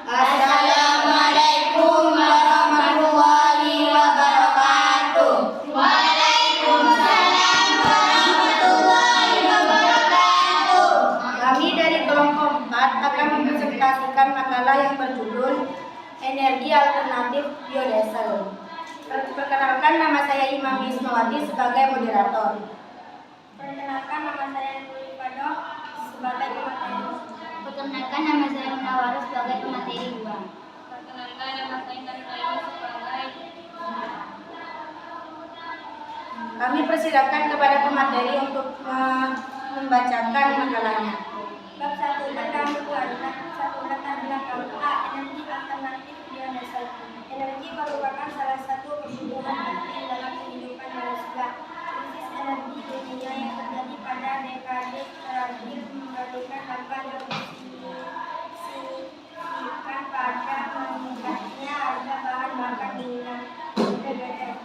Assalamualaikum warahmatullahi wabarakatuh. Waalaikumsalam warahmatullahi wabarakatuh. Kami dari kelompok 4 akan mempresentasikan makalah yang berjudul Energi Alternatif Biodiesel. Perkenalkan, nama saya Imam Ismawati sebagai moderator. Perkenalkan, nama saya Nuri Pado sebagai pemateri. Perkenalkan, nama saya Munawarus sebagai pemateri 2. Perkenalkan, nama saya Karina sebagai. Kami persilakan kepada pemateri untuk membacakan makalahnya. Bab 1, tentang kualitas. 1. Latar belakang. A. Energi alternatif biodiesel. Energi merupakan salah satu kebutuhan penting dalam kehidupan manusia. Krisis energi dunia yang terjadi pada dekade terakhir memberikan dampak yang signifikan pada meningkatnya harga bahan bakar minyak BBM.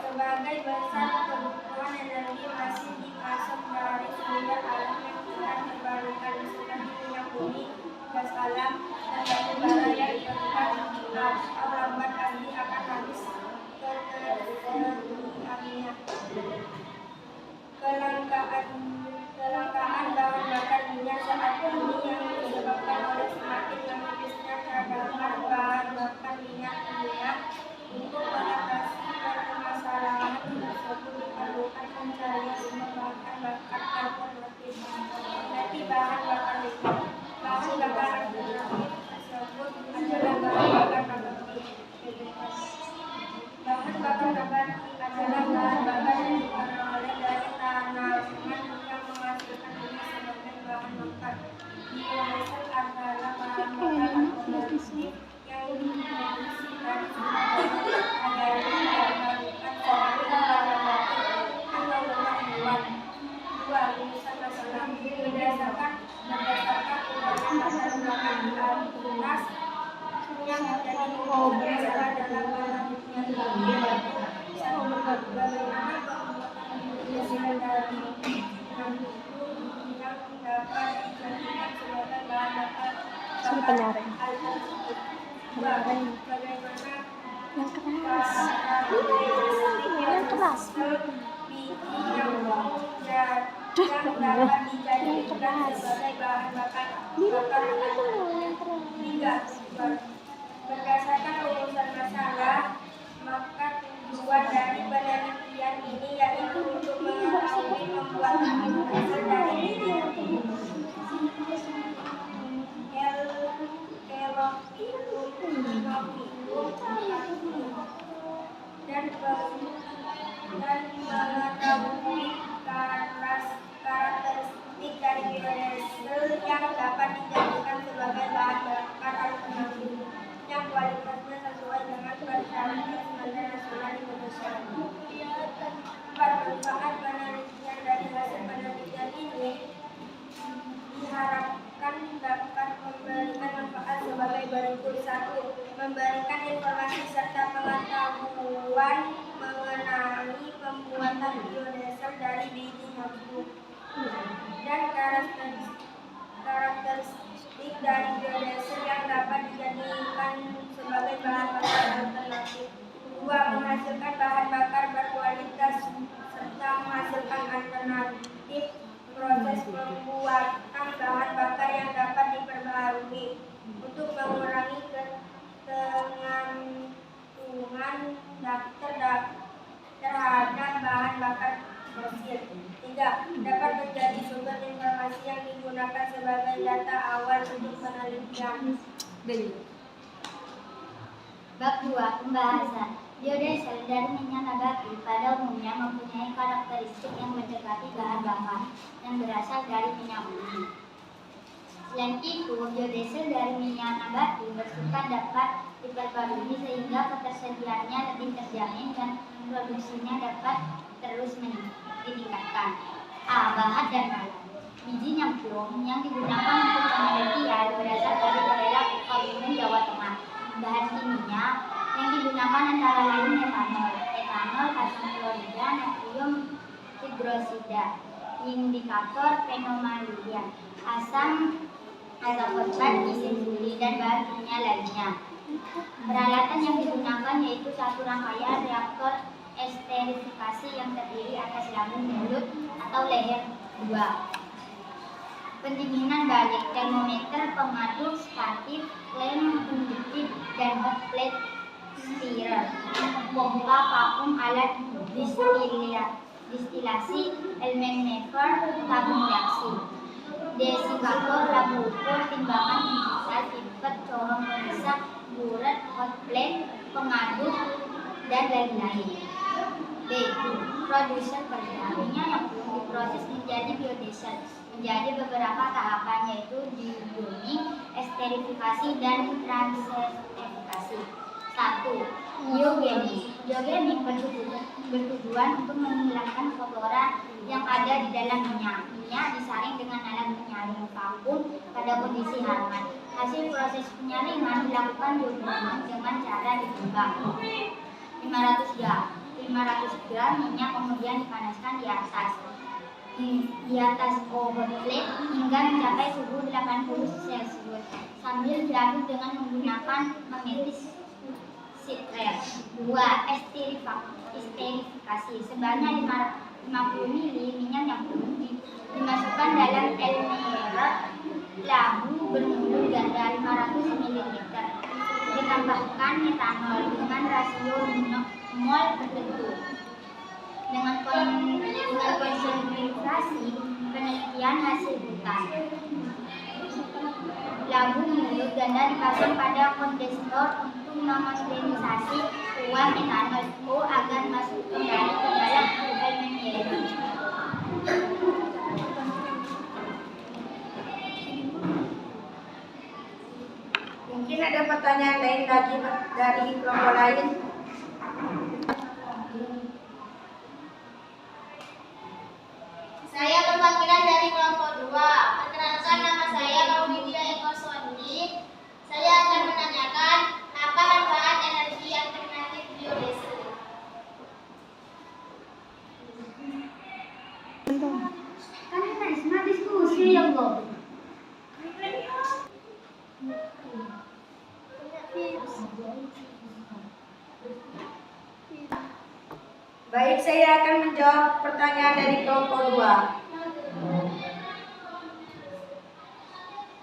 Sebagai besar kebutuhan energi masih dimasuk dari sumber alam yang tidak terbarukan seperti minyak bumi, gas alam, dan batu bara yang cepat atau lambat lagi akan habis ketersediaannya. Kelangkaan bahan bakar minyak saat ini yang disebabkan oleh semakin menipisnya cadangan bahan bakar minyak dunia. Untuk mengatasi permasalahan tersebut diperlukan pencarian sumber bahan bakar alternatif seperti bahan bakar minyak. Bahan bakar alternatif tersebut adalah bahan bakar nabati. Bahan bakar nabati adalah bahan bakar yang diperoleh dari tanaman yang menghasilkan minyak sebagai bahan bakar. Biodiesel adalah bahan bakar alternatif yang diproduksi dari sumber berdasarkan undang-undang Antikorupsi yang menjadi masalah dalam bahan bagaimana pembuatan dari yang dapat dijadikan sebagai bahan bakar alternatif. Bagaimana yang keras biji yang dapat dijadikan sebagai bahan bakar berdasarkan rumusan masalah, maka tujuan dari penelitian ini yaitu untuk mengetahui pembuatan biodiesel dari biji dan mengetahui karakteristik dari biodiesel yang dapat dijadikan sebagai bahan bakar alternatif yang kualitasnya sesuai dengan persyaratan Badan Nasional Indonesia. Manfaat penelitian dari hasil penelitian ini diharapkan dapat memberikan manfaat sebagai berikut. 1. Memberikan informasi serta pengetahuan mengenai pembuatan biodiesel dari biji jambu dan karakteristik dari biodiesel yang dapat dijadikan sebagai bahan bakar alternatif. 2. Menghasilkan bahan bakar berkualitas serta menghasilkan alternatif proses pembuatan bahan bakar yang dapat diperbaharui untuk mengurangi ketergantungan terhadap bahan bakar fosil. 3. Dapat menjadi sumber informasi yang digunakan sebagai data awal untuk penelitian. Bab 2, pembahasan. Biodiesel dari minyak nabati pada umumnya mempunyai karakteristik yang mendekati bahan bakar yang berasal dari minyak bumi. Selain itu, biodiesel dari minyak nabati bersifat dapat diperbarui sehingga ketersediaannya lebih terjamin dan produksinya dapat terus ditingkatkan. A. Bahan dan alat. Biji nyemplung yang digunakan untuk penelitian berasal dari daerah Kebumen, Jawa Tengah. Bahan kimia yang digunakan antara lain metanol, asam klorida, natrium hidrosida, indikator fenomalia, asam asam fosfat, isin fuli, dan bahan kimia lainnya. Peralatan yang digunakan yaitu satu rangkaian reaktor esterifikasi yang terdiri atas lambung mulut atau leher 2. Pendinginan balik, termometer, pengaduk, statif, lem penjepit, dan hot plate stirrer, pompa vakum, alat distilasi, elemen never, tabung reaksi, desikator, lampu ukur, timbangan digital, pipet, corong pemisah, buret, hot plate, pengaduk, dan lain-lain. B. Produser kerja. Minyak yang belum diproses menjadi biodiesel menjadi beberapa tahapan, yaitu deburning, esterifikasi, dan transesterifikasi. 1. Biogenik. Biogenik bertujuan untuk menghilangkan kotoran yang ada di dalam minyak. Minyak disaring dengan alat penyaring vakum pada kondisi hangat. Hasil proses penyaringan dilakukan biogenik dengan cara ditimbang. 500 gram minyak kemudian dipanaskan di atas oven plate hingga mencapai suhu 80 Celcius sambil diaduk dengan menggunakan magnetic stress. 2. Esterifikasi. Sebanyak 50 ml minyak yang belum dimasukkan dalam elmerot labu bermulut ganda 500 ml. Ditambahkan metanol dengan rasio mol tertentu. Dengan konsentrasi penelitian hasil hutan. Labu mulut ganda dipasang pada kondensor untuk memodernisasi uap metanol O agar masuk kembali ke dalam elemen. Mungkin ada pertanyaan lain lagi dari kelompok lain. Saya perwakilan dari kelompok 2. Perkenalkan, nama saya Maulidia Eko Sondi. Saya akan menanyakan apa manfaat energi alternatif biodiesel. Kan kita diskusi ya, Bu. Baik, saya akan menjawab pertanyaan dari kelompok 2.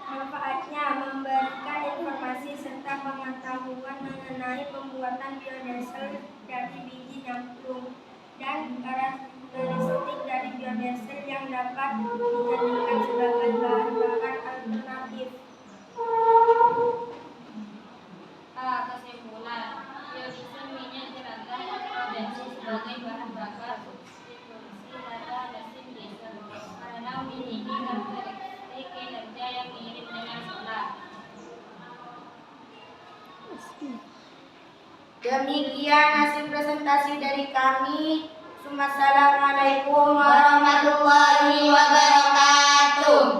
Manfaatnya memberikan informasi serta pengetahuan mengenai pembuatan biodiesel dari biji nyamplung dan karakteristik dari biodiesel yang dapat dijadikan sebagai bahan bakar alternatif. Kesimpulan, biodiesel minyak jerantas berpotensi sebagai bahan bakar substitusi pada mesin diesel karena memiliki karakteristik kinerja yang mirip dengan solar. Demikian hasil presentasi dari kami. Wassalamualaikum warahmatullahi wabarakatuh.